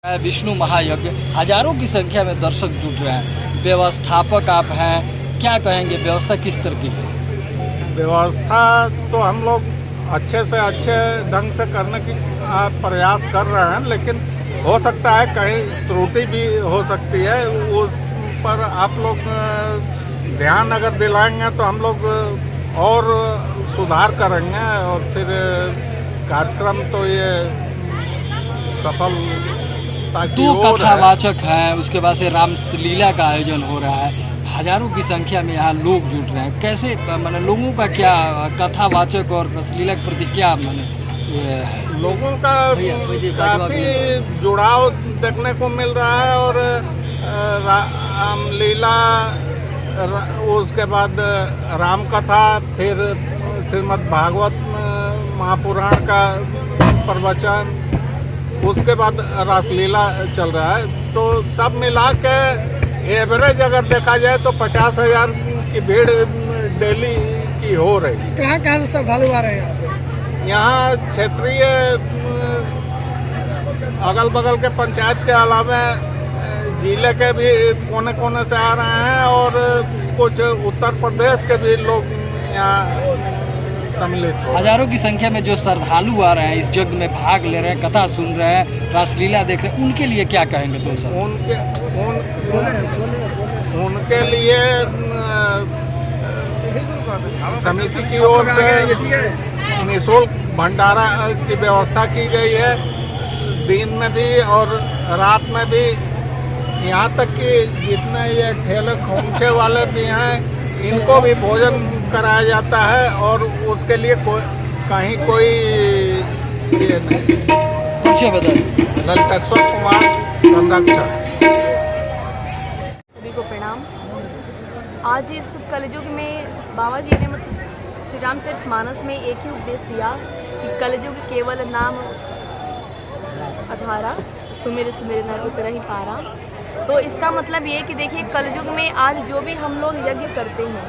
विष्णु महायज्ञ हजारों की संख्या में दर्शक जुट रहे हैं। व्यवस्थापक आप हैं, क्या कहेंगे, व्यवस्था किस तरह की है? व्यवस्था तो हम लोग अच्छे से अच्छे ढंग से करने की प्रयास कर रहे हैं, लेकिन हो सकता है कहीं त्रुटि भी हो सकती है। उस पर आप लोग ध्यान अगर दिलाएंगे तो हम लोग और सुधार करेंगे और फिर कार्यक्रम तो ये सफल दो कथावाचक हैं, उसके बाद से रामलीला का आयोजन हो रहा है, हजारों की संख्या में यहाँ लोग जुट रहे हैं। कैसे माने लोगों का क्या कथावाचक और रासलीला के प्रति क्या माने लोगों का काफी जुड़ाव देखने को मिल रहा है और रामलीला उसके बाद राम कथा, फिर श्रीमद् भागवत महापुराण का प्रवचन, उसके बाद रासलीला चल रहा है। तो सब मिला के एवरेज अगर देखा जाए तो 50,000 की भीड़ डेली की हो रही। कहाँ से श्रद्धालु आ रहे हैं? यहाँ क्षेत्रीय अगल बगल के पंचायत के अलावा जिले के भी कोने कोने से आ रहे हैं और कुछ उत्तर प्रदेश के भी लोग यहाँ सम्मिलित हो। हजारों की संख्या में जो श्रद्धालु आ रहे हैं, इस यज्ञ में भाग ले रहे हैं, कथा सुन रहे हैं, रासलीला देख रहे हैं, उनके लिए क्या कहेंगे तो सर? उनके लिए समिति की ओर से निःशुल्क भंडारा की व्यवस्था की गई है, दिन में भी और रात में भी। यहाँ तक कि जितने ये ठेले खोमचे वाले भी हैं, इनको भी भोजन कराया जाता है और उसके लिए कहीं कोई ये नहीं। पीछे बदल ललितेश्वर कुमार संरक्षक। सभी को प्रणाम। आज इस कलयुग में बाबा जी ने श्री रामचरितमानस में एक ही उपदेश दिया कि कलयुग केवल नाम आधारा, सुमिर सुमिर नर उतर ही पारा। तो इसका मतलब ये कि देखिए, कलयुग में आज जो भी हम लोग यज्ञ करते हैं,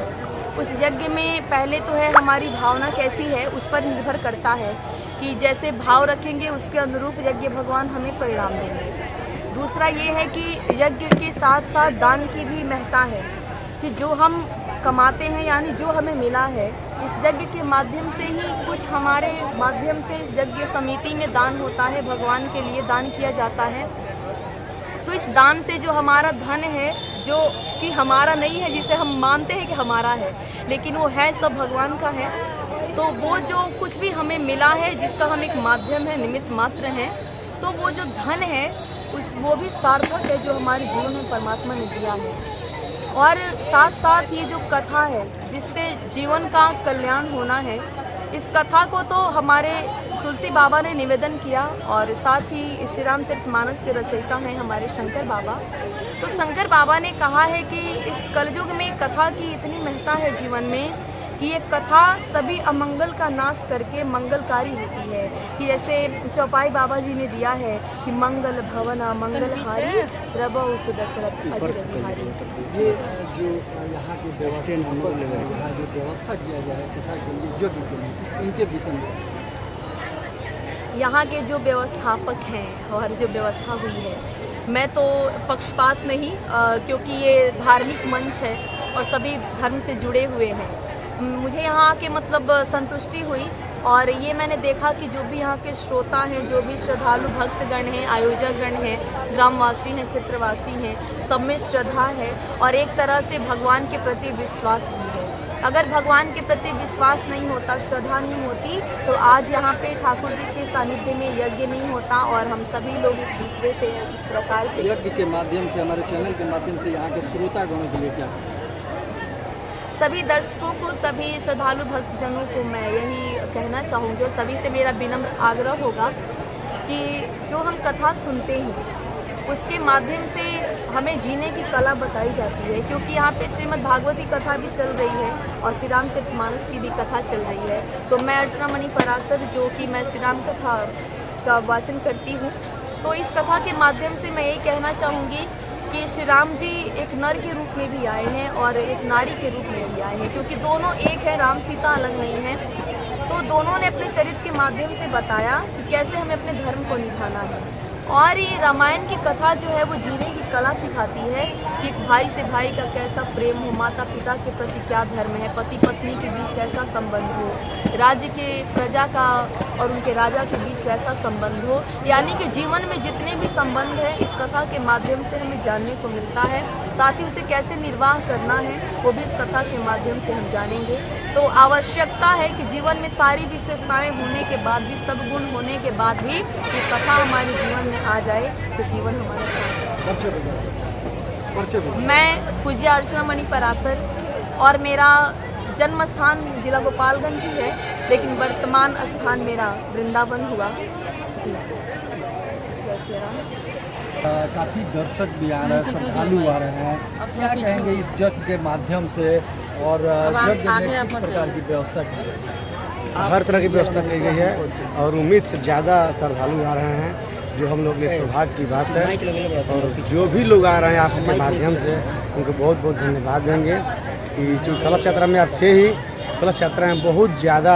उस यज्ञ में पहले तो है हमारी भावना कैसी है, उस पर निर्भर करता है कि जैसे भाव रखेंगे उसके अनुरूप यज्ञ भगवान हमें परिणाम देंगे। दूसरा ये है कि यज्ञ के साथ साथ दान की भी महत्ता है कि जो हम कमाते हैं, यानी जो हमें मिला है, इस यज्ञ के माध्यम से ही कुछ हमारे माध्यम से इस यज्ञ समिति में दान होता है, भगवान के लिए दान किया जाता है। तो इस दान से जो हमारा धन है, जो कि हमारा नहीं है, जिसे हम मानते हैं कि हमारा है, लेकिन वो है सब भगवान का है, तो वो जो कुछ भी हमें मिला है, जिसका हम एक माध्यम है, निमित्त मात्र हैं, तो वो जो धन है वो भी सार्थक है जो हमारे जीवन में परमात्मा ने दिया है। और साथ साथ ये जो कथा है जिससे जीवन का कल्याण होना है, इस कथा को तो हमारे तुलसी बाबा ने निवेदन किया और साथ ही श्री रामचरितमानस के रचयिता हैं हमारे शंकर बाबा। तो शंकर बाबा ने कहा है कि इस कलयुग में कथा की इतनी महत्ता है जीवन में कि ये कथा सभी अमंगल का नाश करके मंगलकारी होती है। कि जैसे चौपाई बाबा जी ने दिया है कि मंगल भवन मंगलहारी रबौ सुदशरथ अजर बिहारी। ये जो यहाँ के व्यवस्था किया गया है कथा के लिए, यज्ञ के लिए, इनके विषय में यहाँ के जो व्यवस्थापक हैं और जो व्यवस्था हुई है, मैं तो पक्षपात नहीं, क्योंकि ये धार्मिक मंच है और सभी धर्म से जुड़े हुए हैं। मुझे यहाँ आके मतलब संतुष्टि हुई और ये मैंने देखा कि जो भी यहाँ के श्रोता हैं, जो भी श्रद्धालु भक्तगण हैं, आयोजकगण हैं, ग्रामवासी हैं, क्षेत्रवासी हैं, सब में श्रद्धा है और एक तरह से भगवान के प्रति विश्वास भी है। अगर भगवान के प्रति विश्वास नहीं होता, श्रद्धा नहीं होती, तो आज यहाँ पे ठाकुर जी के सानिध्य में यज्ञ नहीं होता और हम सभी लोग एक दूसरे से इस प्रकार से यज्ञ के माध्यम से, हमारे चैनल के माध्यम से यहाँ के श्रोतागणों के लिए क्या, सभी दर्शकों को, सभी श्रद्धालु भक्तजनों को मैं यही कहना चाहूँगी और सभी से मेरा विनम्र आग्रह होगा कि जो हम कथा सुनते हैं उसके माध्यम से हमें जीने की कला बताई जाती है। क्योंकि यहाँ पे श्रीमद् भागवत की कथा भी चल रही है और श्री रामचरितमानस की भी कथा चल रही है। तो मैं अर्चना मणि पराशर, जो कि मैं श्री राम कथा का वाचन करती हूँ, तो इस कथा के माध्यम से मैं यही कहना चाहूँगी कि श्री राम जी एक नर के रूप में भी आए हैं और एक नारी के रूप में भी आए हैं, क्योंकि दोनों एक है, राम सीता अलग नहीं है। तो दोनों ने अपने चरित्र के माध्यम से बताया कि कैसे हमें अपने धर्म को निभाना है। और ये रामायण की कथा जो है वो जीने की कला सिखाती है कि एक भाई से भाई का कैसा प्रेम हो, माता पिता के प्रति क्या धर्म है, पति पत्नी के बीच कैसा संबंध हो, राज्य के प्रजा का और उनके राजा के बीच कैसा संबंध हो। यानी कि जीवन में जितने भी संबंध हैं इस कथा के माध्यम से हमें जानने को मिलता है। साथ ही उसे कैसे निर्वाह करना है वो भी इस कथा के माध्यम से हम जानेंगे। तो आवश्यकता है कि जीवन में सारी विशेषताएं होने के बाद भी, सब गुण होने के बाद भी ये कथा हमारे जीवन में आ जाए तो जीवन हमारा साथ है। मैं पूज्य अर्चना मणि पराशर और मेरा जन्म स्थान जिला गोपालगंज ही है, लेकिन वर्तमान स्थान मेरा वृंदावन हुआ। जी जय श्री राम। काफ़ी दर्शक भी आ रहे हैं, श्रद्धालु आ रहे हैं, क्या कहेंगे इस यज्ञ के माध्यम से और यज्ञ में किस प्रकार की व्यवस्था की गई है? हर तरह की व्यवस्था की गई है और उम्मीद से ज़्यादा श्रद्धालु आ रहे हैं, जो हम लोग के लिए सौभाग्य की बात है। और जो भी लोग आ रहे हैं आपके माध्यम से उनको बहुत बहुत धन्यवाद देंगे कि जो कलश यात्रा में आप थे ही, कलश यात्रा में बहुत ज़्यादा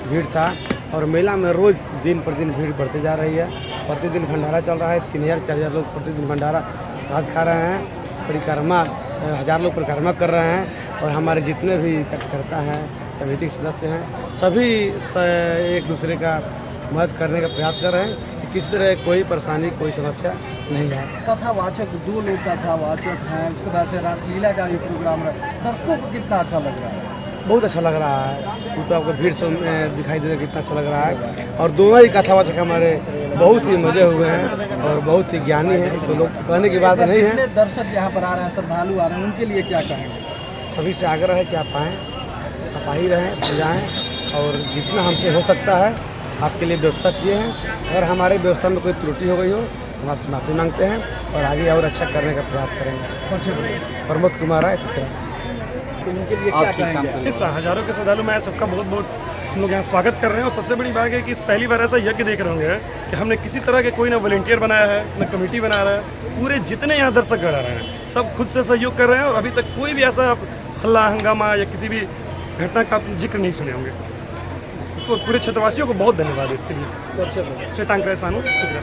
भीड़ था और मेला में रोज़ दिन प्रतिदिन भीड़ बढ़ती जा रही है। प्रतिदिन भंडारा चल रहा है, 3000-4000 लोग प्रतिदिन भंडारा प्रसाद खा रहे हैं। परिक्रमा 1000 लोग परिक्रमा कर रहे हैं और हमारे जितने भी कार्यकर्ता हैं, समिति के सदस्य हैं, सभी एक दूसरे का मदद करने का प्रयास कर रहे हैं कि किसी तरह कोई परेशानी, कोई समस्या नहीं है। कथावाचक 2 लोग कथावाचक हैं, उसके बाद से रासलीला का भी प्रोग्राम रहा, दर्शकों को कितना अच्छा लग रहा है? बहुत अच्छा लग रहा है। वो तो आपको भीड़ से दिखाई दे रहा है कितना अच्छा लग रहा है। और दोनों ही कथावाचक हमारे बहुत ही मजे हुए हैं और बहुत ही ज्ञानी हैं, तो लोग कहने की बात नहीं है। जितने दर्शक यहाँ पर आ रहे हैं, श्रद्धालु आ रहे हैं, उनके लिए क्या कहेंगे? सभी से आग्रह है कि आप आएँ, आप आ ही रहें, जाएँ और जितना हमसे हो सकता है आपके लिए व्यवस्था किए हैं। अगर हमारे व्यवस्था में कोई त्रुटि हो गई हो हम आपसे माफ़ी मांगते हैं और आगे और अच्छा करने का प्रयास करेंगे। प्रमोद कुमार है तो उनके लिए क्या कहेंगे? इस हज़ारों के श्रद्धालु मैं सबका बहुत बहुत हम लोग यहाँ स्वागत कर रहे हैं। और सबसे बड़ी बात है कि इस पहली बार ऐसा यज्ञ देख रहे होंगे कि हमने किसी तरह के कोई ना वॉलंटियर बनाया है, ना कमेटी बना रहा है। पूरे जितने यहाँ दर्शक गण आ रहे हैं सब खुद से सहयोग कर रहे हैं और अभी तक कोई भी ऐसा हल्ला हंगामा या किसी भी घटना का आप जिक्र नहीं सुने होंगे। तो पूरे क्षेत्रवासियों को बहुत धन्यवाद इसके लिए। अच्छा श्वेतांक सानू शुक्रिया।